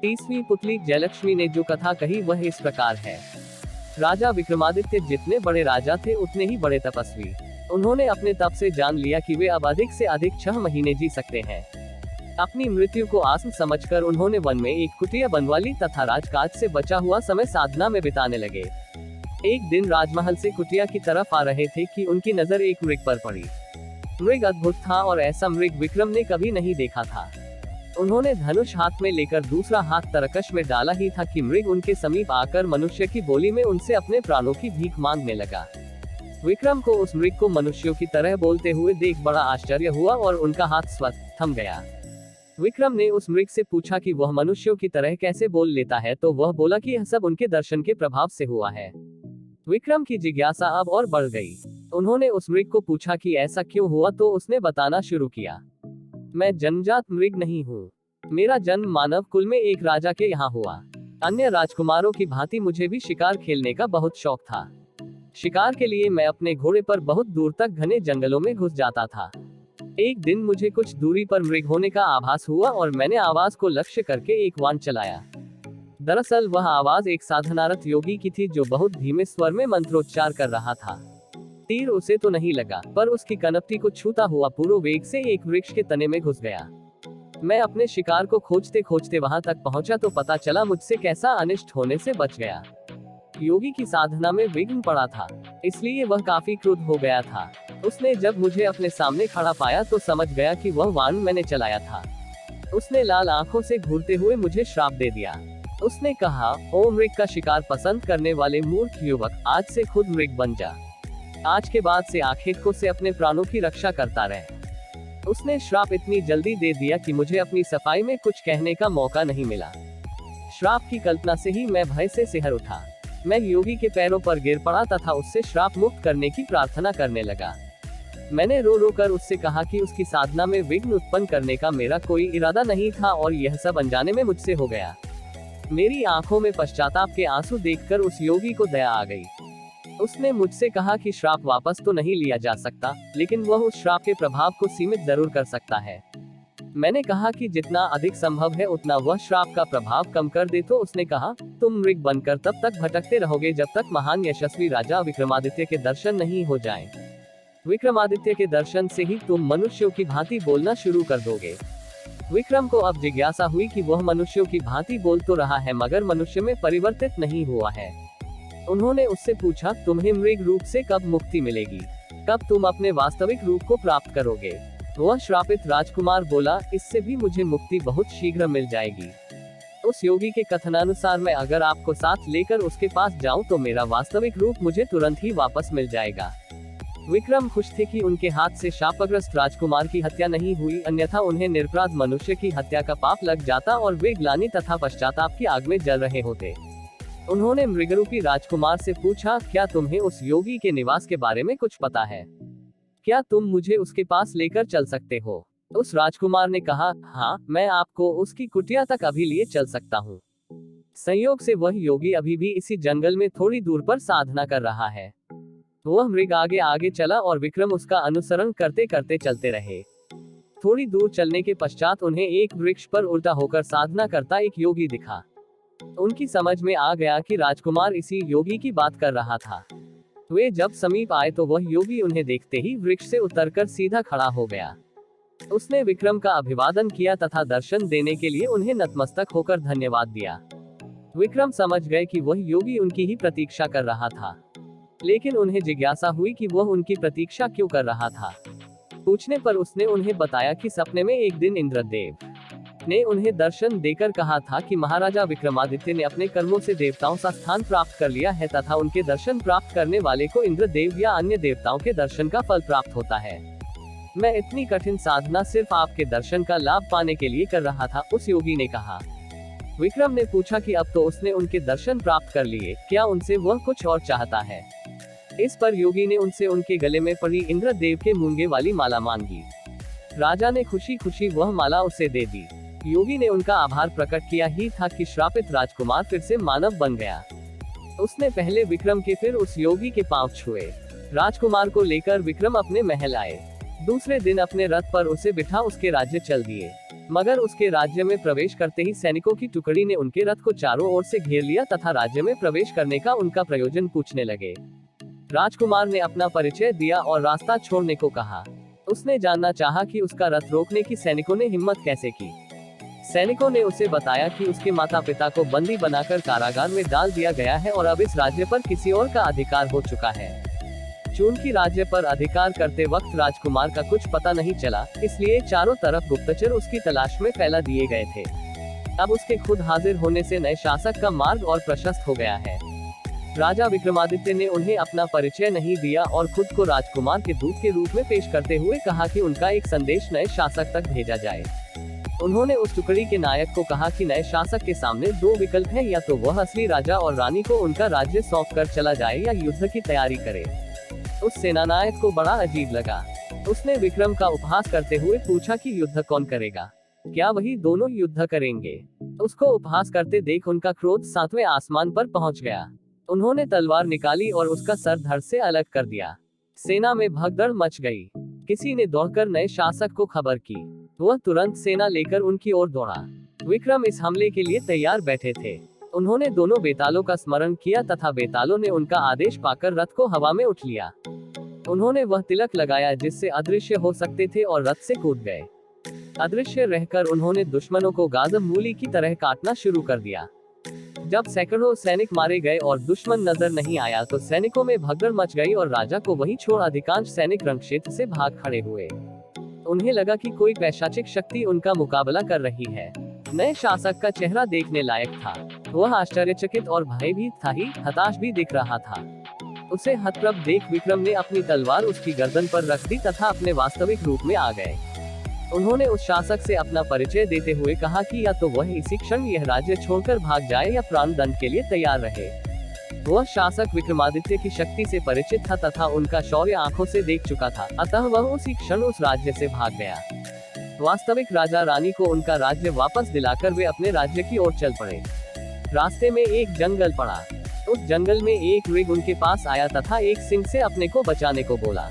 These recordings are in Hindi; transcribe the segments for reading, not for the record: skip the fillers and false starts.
30वीं पुतली जयलक्ष्मी ने जो कथा कही वह इस प्रकार है। राजा विक्रमादित्य जितने बड़े राजा थे उतने ही बड़े तपस्वी। उन्होंने अपने तप से जान लिया कि वे अब अधिक से अधिक 6 महीने जी सकते हैं। अपनी मृत्यु को आसन समझकर उन्होंने वन में एक कुटिया बनवा ली तथा राजकाज से बचा हुआ समय साधना में बिताने लगे। एक दिन राजमहल से कुटिया की तरफ आ रहे थे कि उनकी नजर एक मृग पर पड़ी। मृग अद्भुत था और ऐसा मृग विक्रम ने कभी नहीं देखा था। उन्होंने धनुष हाथ में लेकर दूसरा हाथ तरकश में डाला ही था कि मृग उनके समीप आकर मनुष्य की बोली में उनसे अपने प्राणों की भीख मांगने लगा। विक्रम को उस मृग को मनुष्यों की तरह बोलते हुए देख बड़ा आश्चर्य हुआ और उनका हाथ स्वतः थम गया। विक्रम ने उस मृग से पूछा कि वह मनुष्यों की तरह कैसे बोल लेता है, तो वह बोला कि यह सब उनके दर्शन के प्रभाव से हुआ है। विक्रम की जिज्ञासा अब और बढ़ गई। उन्होंने उस मृग को पूछा कि ऐसा क्यों हुआ, तो उसने बताना शुरू किया। मैं जन्मजात मृग नहीं हूँ। मेरा जन्म मानव कुल में एक राजा के यहाँ हुआ। अन्य राजकुमारों की भांति मुझे भी शिकार खेलने का बहुत शौक था। शिकार के लिए मैं अपने घोड़े पर बहुत दूर तक घने जंगलों में घुस जाता था। एक दिन मुझे कुछ दूरी पर मृग होने का आभास हुआ और मैंने आवाज को लक्ष्य करके एक वाण चलाया। दरअसल वह आवाज एक साधनारत योगी की थी जो बहुत धीमे स्वर में मंत्रोच्चार कर रहा था। तीर उसे तो नहीं लगा, पर उसकी कनपटी को छूता हुआ पूर्ण वेग से एक वृक्ष के तने में घुस गया। मैं अपने शिकार को खोजते खोजते वहां तक पहुंचा तो पता चला मुझसे कैसा अनिष्ट होने से बच गया। योगी की साधना में विघ्न पड़ा था, इसलिए वह काफी क्रुद्ध हो गया था। उसने जब मुझे अपने सामने खड़ा पाया तो समझ गया कि वह वाण मैंने चलाया था। उसने लाल आंखों से घूरते हुए मुझे श्राप दे दिया। उसने कहा, ओ मृग का शिकार पसंद करने वाले मूर्ख युवक, आज से खुद मृग बन जा। आज के बाद से आखेटकों से अपने प्राणों की रक्षा करता रहे। उसने श्राप इतनी जल्दी दे दिया कि मुझे अपनी सफाई में कुछ कहने का मौका नहीं मिला। श्राप की कल्पना से ही मैं भय से सिहर उठा। मैं योगी के पैरों पर गिर पड़ा तथा उससे श्राप मुक्त करने की प्रार्थना करने लगा। मैंने रो रो कर उससे कहा कि उसकी साधना में विघ्न उत्पन्न करने का मेरा कोई इरादा नहीं था और यह सब अनजाने में मुझसे हो गया। मेरी आंखों में पश्चाताप के आंसू देखकर उस योगी को दया आ गई। उसने मुझसे कहा कि श्राप वापस तो नहीं लिया जा सकता, लेकिन वह उस श्राप के प्रभाव को सीमित जरूर कर सकता है। मैंने कहा कि जितना अधिक संभव है उतना वह श्राप का प्रभाव कम कर दे, तो उसने कहा, तुम मृग बनकर तब तक भटकते रहोगे जब तक महान यशस्वी राजा विक्रमादित्य के दर्शन नहीं हो जाएं। विक्रमादित्य के दर्शन से ही तुम मनुष्यों की भांति बोलना शुरू कर दोगे। विक्रम को अब जिज्ञासा हुई कि वह मनुष्यों की भांति बोल तो रहा है मगर मनुष्य में परिवर्तित नहीं हुआ है। उन्होंने उससे पूछा, तुम्हें मृग रूप से कब मुक्ति मिलेगी? कब तुम अपने वास्तविक रूप को प्राप्त करोगे? वह श्रापित राजकुमार बोला, इससे भी मुझे मुक्ति बहुत शीघ्र मिल जाएगी। उस योगी के कथनानुसार मैं अगर आपको साथ लेकर उसके पास जाऊं तो मेरा वास्तविक रूप मुझे तुरंत ही वापस मिल जाएगा। विक्रम खुश थे कि उनके हाथ से शापग्रस्त राजकुमार की हत्या नहीं हुई, अन्यथा उन्हें निरपराध मनुष्य की हत्या का पाप लग जाता और वे ग्लानि तथा पश्चाताप की आग में जल रहे होते। उन्होंने मृगरूपी राजकुमार से पूछा, क्या तुम्हें उस योगी के निवास के बारे में कुछ पता है? क्या तुम मुझे उसके पास लेकर चल सकते हो? उस राजकुमार ने कहा, हाँ, मैं आपको उसकी कुटिया तक अभी लिए चल सकता हूँ। संयोग से वह योगी अभी भी इसी जंगल में थोड़ी दूर पर साधना कर रहा है। वह मृग आगे आगे चला और विक्रम उसका अनुसरण करते करते चलते रहे। थोड़ी दूर चलने के पश्चात उन्हें एक वृक्ष पर उल्टा होकर साधना करता एक योगी दिखा। उनकी समझ में आ गया कि राजकुमार इसी योगी की बात कर रहा था। वे जब समीप आए तो वह योगी उन्हें देखते ही वृक्ष से उतरकर सीधा खड़ा हो गया। उसने विक्रम का अभिवादन किया तथा दर्शन देने के लिए उन्हें नतमस्तक होकर धन्यवाद दिया। विक्रम समझ गए कि वह योगी उनकी ही प्रतीक्षा कर रहा था, लेकिन उन्हें जिज्ञासा हुई कि वह उनकी प्रतीक्षा क्यों कर रहा था। पूछने पर उसने उन्हें बताया कि सपने में एक दिन इंद्रदेव ने उन्हें दर्शन देकर कहा था कि महाराजा विक्रमादित्य ने अपने कर्मों से देवताओं का स्थान प्राप्त कर लिया है तथा उनके दर्शन प्राप्त करने वाले को इंद्रदेव या अन्य देवताओं के दर्शन का फल प्राप्त होता है। मैं इतनी कठिन साधना सिर्फ आपके दर्शन का लाभ पाने के लिए कर रहा था, उस योगी ने कहा। विक्रम ने पूछा कि अब तो उसने उनके दर्शन प्राप्त कर लिए, क्या उनसे वह कुछ और चाहता है? इस पर योगी ने उनसे उनके गले में पड़ी इंद्रदेव के मूंगे वाली माला मांगी। राजा ने खुशी खुशी वह माला उसे दे दी। योगी ने उनका आभार प्रकट किया ही था कि श्रापित राजकुमार फिर से मानव बन गया। उसने पहले विक्रम के फिर उस योगी के पांव छुए। राजकुमार को लेकर विक्रम अपने महल आए। दूसरे दिन अपने रथ पर उसे बिठा उसके राज्य चल दिए। मगर उसके राज्य में प्रवेश करते ही सैनिकों की टुकड़ी ने उनके रथ को चारों ओर से घेर लिया तथा राज्य में प्रवेश करने का उनका प्रयोजन पूछने लगे। राजकुमार ने अपना परिचय दिया और रास्ता छोड़ने को कहा। उसने जानना चाहा कि उसका रथ रोकने की सैनिकों ने हिम्मत कैसे की। सैनिकों ने उसे बताया कि उसके माता पिता को बंदी बनाकर कारागार में डाल दिया गया है और अब इस राज्य पर किसी और का अधिकार हो चुका है। चूंकि राज्य पर अधिकार करते वक्त राजकुमार का कुछ पता नहीं चला, इसलिए चारों तरफ गुप्तचर उसकी तलाश में फैला दिए गए थे। अब उसके खुद हाजिर होने से नए शासक का मार्ग और प्रशस्त हो गया है। राजा विक्रमादित्य ने उन्हें अपना परिचय नहीं दिया और खुद को राजकुमार के दूत के रूप में पेश करते हुए कहा कि उनका एक संदेश नए शासक तक भेजा जाए। उन्होंने उस टुकड़ी के नायक को कहा कि नए शासक के सामने दो विकल्प हैं, या तो वह असली राजा और रानी को उनका राज्य सौंप कर चला जाए या युद्ध की तैयारी करे। उस सेनानायक को बड़ा अजीब लगा। उसने विक्रम का उपहास करते हुए पूछा कि युद्ध कौन करेगा, क्या वही दोनों युद्ध करेंगे। उसको उपहास करते देख उनका क्रोध 7वें आसमान पर पहुंच गया। उन्होंने तलवार निकाली और उसका सर धड़ से अलग कर दिया। सेना में भगदड़ मच गई। किसी ने दौड़कर नए शासक को खबर की। वह तुरंत सेना लेकर उनकी ओर दौड़ा। विक्रम इस हमले के लिए तैयार बैठे थे। उन्होंने दोनों बेतालों का स्मरण किया तथा बेतालों ने उनका आदेश पाकर रथ को हवा में उठ लिया। उन्होंने वह तिलक लगाया जिससे अदृश्य हो सकते थे और रथ से कूद गए। अदृश्य रहकर उन्होंने दुश्मनों को गाजर मूली की तरह काटना शुरू कर दिया। जब सैकड़ों सैनिक मारे गए और दुश्मन नजर नहीं आया तो सैनिकों में भगदड़ मच गई और राजा को वहीं छोड़ अधिकांश सैनिक रणक्षेत्र से भाग खड़े हुए। उन्हें लगा कि कोई पैशाचिक शक्ति उनका मुकाबला कर रही है। नए शासक का चेहरा देखने लायक था। वह आश्चर्यचकित और भयभीत था ही हताश भी दिख रहा था। उसे हतप्रभ देख विक्रम ने अपनी तलवार उसकी गर्दन पर रख दी तथा अपने वास्तविक रूप में आ गए। उन्होंने उस शासक से अपना परिचय देते हुए कहा कि या तो वह इसी क्षण यह राज्य छोड़कर भाग जाए या प्राण दंड के लिए तैयार रहे। वह शासक विक्रमादित्य की शक्ति से परिचित था तथा उनका शौर्य आंखों से देख चुका था, अतः वह उसी क्षण उस राज्य से भाग गया। वास्तविक राजा रानी को उनका राज्य वापस दिलाकर वे अपने राज्य की ओर चल पड़े। रास्ते में एक जंगल पड़ा। उस जंगल में एक मृग उनके पास आया तथा एक सिंह से अपने को बचाने को बोला,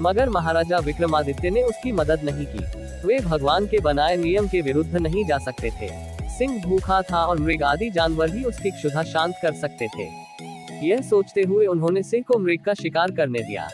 मगर महाराजा विक्रमादित्य ने उसकी मदद नहीं की। वे भगवान के बनाए नियम के विरुद्ध नहीं जा सकते थे। सिंह भूखा था और मृग आदि जानवर ही उसकी क्षुधा शांत कर सकते थे। यह सोचते हुए उन्होंने सिंह को मृग का शिकार करने दिया।